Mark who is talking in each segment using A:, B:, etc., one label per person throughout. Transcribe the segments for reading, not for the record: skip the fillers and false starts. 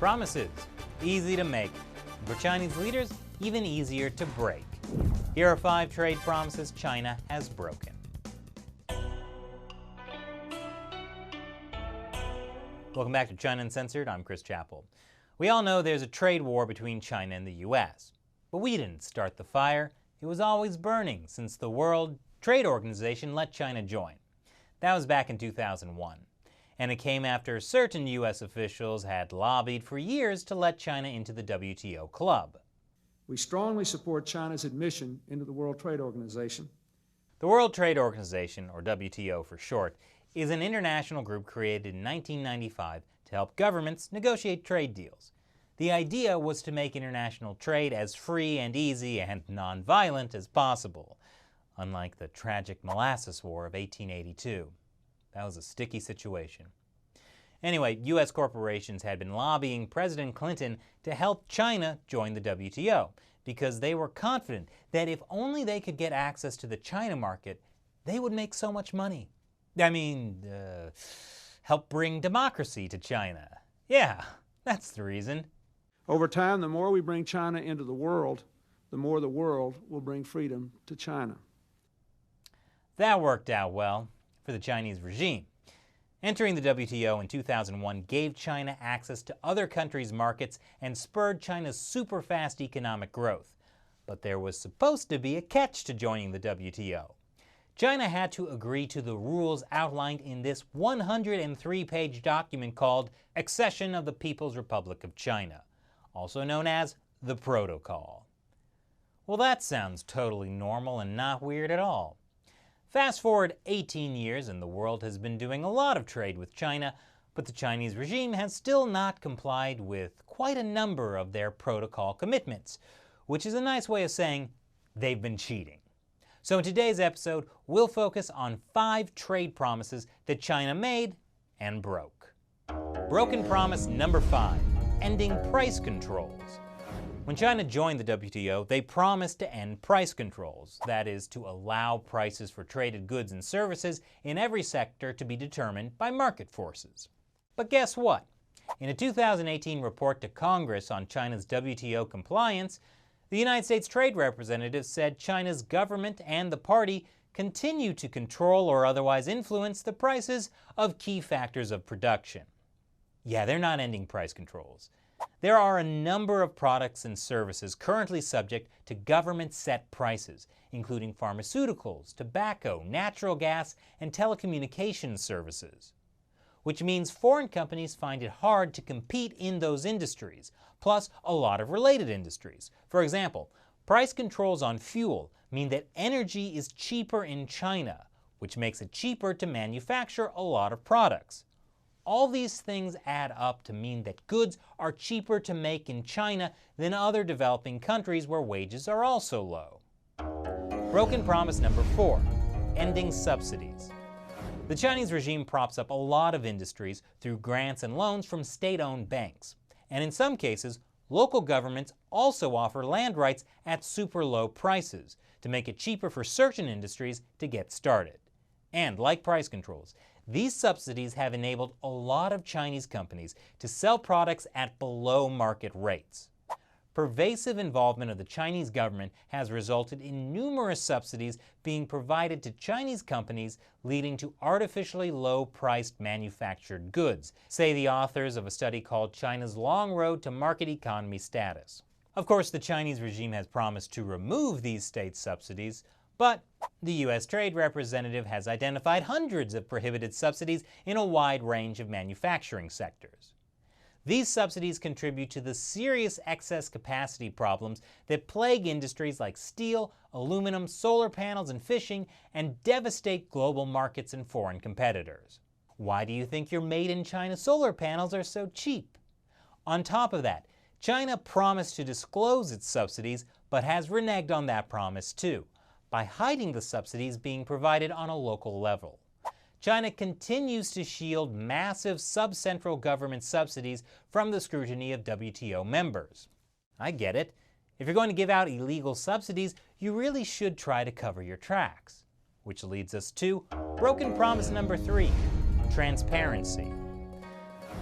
A: Promises, easy to make. For Chinese leaders, even easier to break. Here are 5 trade promises China has broken. Welcome back to China Uncensored. I'm Chris Chappell. We all know there's a trade war between China and the U.S. But we didn't start the fire. It was always burning since the World Trade Organization let China join. That was back in 2001. And it came after certain U.S. officials had lobbied for years to let China into the WTO club.
B: We strongly support China's admission into the World Trade Organization.
A: The World Trade Organization, or WTO for short, is an international group created in 1995 to help governments negotiate trade deals. The idea was to make international trade as free and easy and non-violent as possible, unlike the tragic Molasses War of 1882. That was a sticky situation. Anyway, U.S. corporations had been lobbying President Clinton to help China join the WTO because they were confident that if only they could get access to the China market, they would make so much money. Help bring democracy to China. Yeah, that's the reason.
B: Over time, the more we bring China into the world, the more the world will bring freedom to China.
A: That worked out well for the Chinese regime. Entering the WTO in 2001 gave China access to other countries' markets and spurred China's super-fast economic growth. But there was supposed to be a catch to joining the WTO. China had to agree to the rules outlined in this 103-page document called Accession of the People's Republic of China, also known as the Protocol. Well, that sounds totally normal and not weird at all. Fast forward 18 years and the world has been doing a lot of trade with China, but the Chinese regime has still not complied with quite a number of their protocol commitments, which is a nice way of saying they've been cheating. So in today's episode, we'll focus on 5 trade promises that China made and broke. Broken promise number 5, ending price controls. When China joined the WTO, they promised to end price controls, that is, to allow prices for traded goods and services in every sector to be determined by market forces. But guess what? In a 2018 report to Congress on China's WTO compliance, the United States Trade Representative said China's government and the party continue to control or otherwise influence the prices of key factors of production. Yeah, they're not ending price controls. There are a number of products and services currently subject to government-set prices, including pharmaceuticals, tobacco, natural gas, and telecommunications services. Which means foreign companies find it hard to compete in those industries, plus a lot of related industries. For example, price controls on fuel mean that energy is cheaper in China, which makes it cheaper to manufacture a lot of products. All these things add up to mean that goods are cheaper to make in China than other developing countries where wages are also low. Broken promise number 4, ending subsidies. The Chinese regime props up a lot of industries through grants and loans from state-owned banks. And in some cases, local governments also offer land rights at super low prices to make it cheaper for certain industries to get started. And like price controls, these subsidies have enabled a lot of Chinese companies to sell products at below market rates. Pervasive involvement of the Chinese government has resulted in numerous subsidies being provided to Chinese companies, leading to artificially low-priced manufactured goods, say the authors of a study called China's Long Road to Market Economy Status. Of course, the Chinese regime has promised to remove these state subsidies, but the U.S. Trade Representative has identified hundreds of prohibited subsidies in a wide range of manufacturing sectors. These subsidies contribute to the serious excess capacity problems that plague industries like steel, aluminum, solar panels, and fishing, and devastate global markets and foreign competitors. Why do you think your made-in-China solar panels are so cheap? On top of that, China promised to disclose its subsidies, but has reneged on that promise too, by hiding the subsidies being provided on a local level. China continues to shield massive sub-central government subsidies from the scrutiny of WTO members. I get it. If you're going to give out illegal subsidies, you really should try to cover your tracks. Which leads us to broken promise number 3, transparency.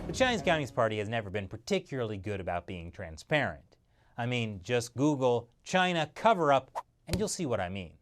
A: The Chinese Communist Party has never been particularly good about being transparent. I mean, just Google China cover-up and you'll see what I mean.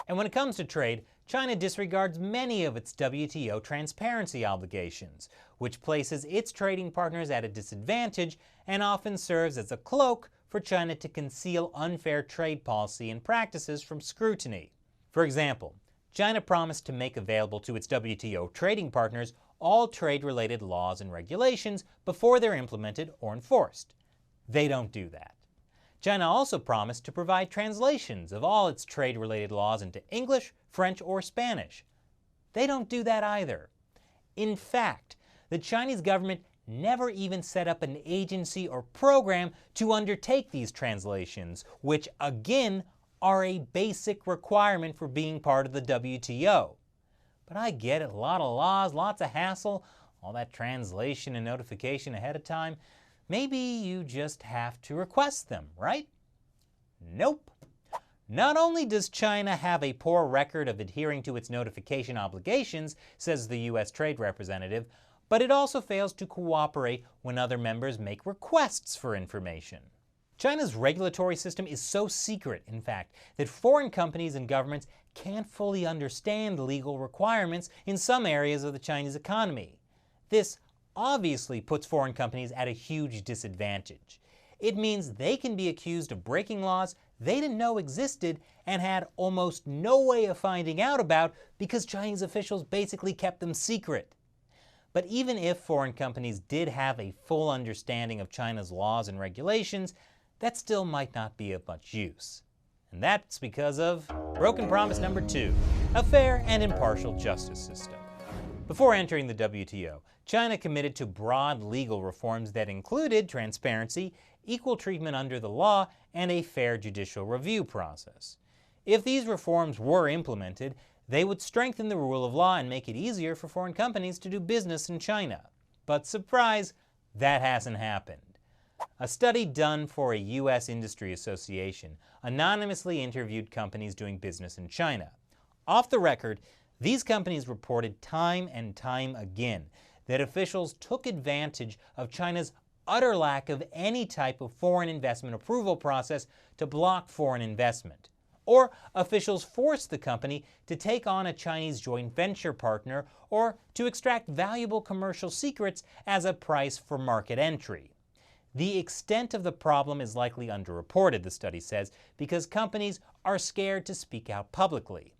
A: And when it comes to trade, China disregards many of its WTO transparency obligations, which places its trading partners at a disadvantage and often serves as a cloak for China to conceal unfair trade policy and practices from scrutiny. For example, China promised to make available to its WTO trading partners all trade-related laws and regulations before they're implemented or enforced. They don't do that. China also promised to provide translations of all its trade-related laws into English, French, or Spanish. They don't do that either. In fact, the Chinese government never even set up an agency or program to undertake these translations, which again are a basic requirement for being part of the WTO. But I get it, a lot of laws, lots of hassle, all that translation and notification ahead of time. Maybe you just have to request them, right? Nope. Not only does China have a poor record of adhering to its notification obligations, says the U.S. Trade Representative, but it also fails to cooperate when other members make requests for information. China's regulatory system is so secret, in fact, that foreign companies and governments can't fully understand legal requirements in some areas of the Chinese economy. This obviously puts foreign companies at a huge disadvantage. It means they can be accused of breaking laws they didn't know existed and had almost no way of finding out about because Chinese officials basically kept them secret. But even if foreign companies did have a full understanding of China's laws and regulations, that still might not be of much use. And that's because of broken promise number 2, a fair and impartial justice system. Before entering the WTO, China committed to broad legal reforms that included transparency, equal treatment under the law, and a fair judicial review process. If these reforms were implemented, they would strengthen the rule of law and make it easier for foreign companies to do business in China. But surprise, that hasn't happened. A study done for a U.S. industry association anonymously interviewed companies doing business in China. Off the record, these companies reported time and time again that officials took advantage of China's utter lack of any type of foreign investment approval process to block foreign investment. Or officials forced the company to take on a Chinese joint venture partner or to extract valuable commercial secrets as a price for market entry. The extent of the problem is likely underreported, the study says, because companies are scared to speak out publicly.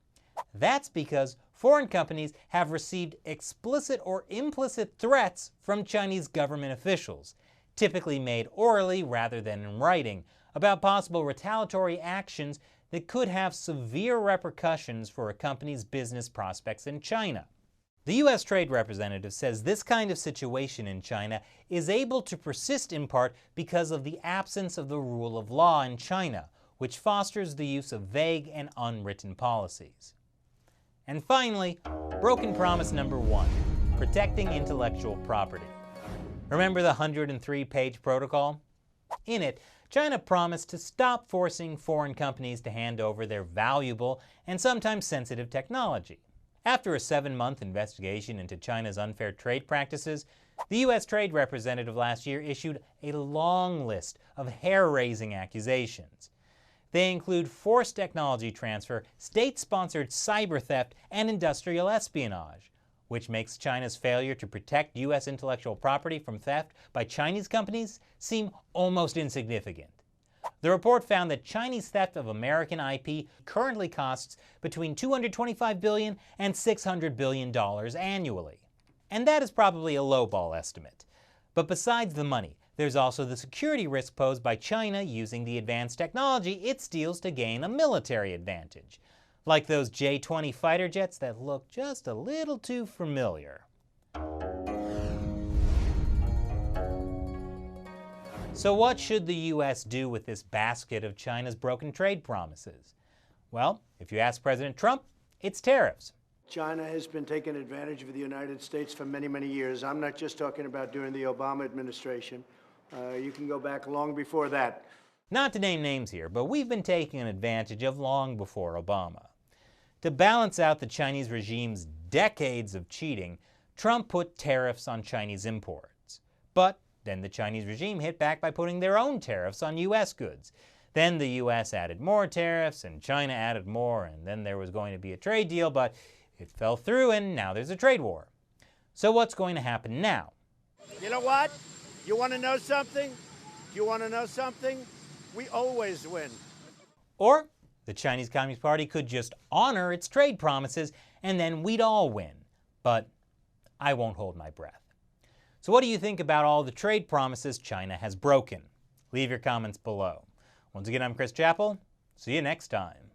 A: That's because foreign companies have received explicit or implicit threats from Chinese government officials, typically made orally rather than in writing, about possible retaliatory actions that could have severe repercussions for a company's business prospects in China. The U.S. Trade Representative says this kind of situation in China is able to persist in part because of the absence of the rule of law in China, which fosters the use of vague and unwritten policies. And finally, broken promise number 1, protecting intellectual property. Remember the 103-page protocol? In it, China promised to stop forcing foreign companies to hand over their valuable and sometimes sensitive technology. After a 7-month investigation into China's unfair trade practices, the U.S. Trade Representative last year issued a long list of hair-raising accusations. They include forced technology transfer, state-sponsored cyber theft, and industrial espionage, which makes China's failure to protect U.S. intellectual property from theft by Chinese companies seem almost insignificant. The report found that Chinese theft of American IP currently costs between $225 billion and $600 billion annually. And that is probably a lowball estimate. But besides the money, there's also the security risk posed by China using the advanced technology it steals to gain a military advantage, like those J-20 fighter jets that look just a little too familiar. So what should the U.S. do with this basket of China's broken trade promises? Well, if you ask President Trump, it's tariffs.
C: China has been taking advantage of the United States for many, many years. I'm not just talking about during the Obama administration. You can go back long before that.
A: Not to name names here, but we've been taking advantage of long before Obama. To balance out the Chinese regime's decades of cheating, Trump put tariffs on Chinese imports. But then the Chinese regime hit back by putting their own tariffs on U.S. goods. Then the U.S. added more tariffs, and China added more, and then there was going to be a trade deal, but it fell through, and now there's a trade war. So what's going to happen now?
D: You know what? You want to know something? You want to know something? We always win.
A: Or the Chinese Communist Party could just honor its trade promises, and then we'd all win. But I won't hold my breath. So what do you think about all the trade promises China has broken? Leave your comments below. Once again, I'm Chris Chappell. See you next time.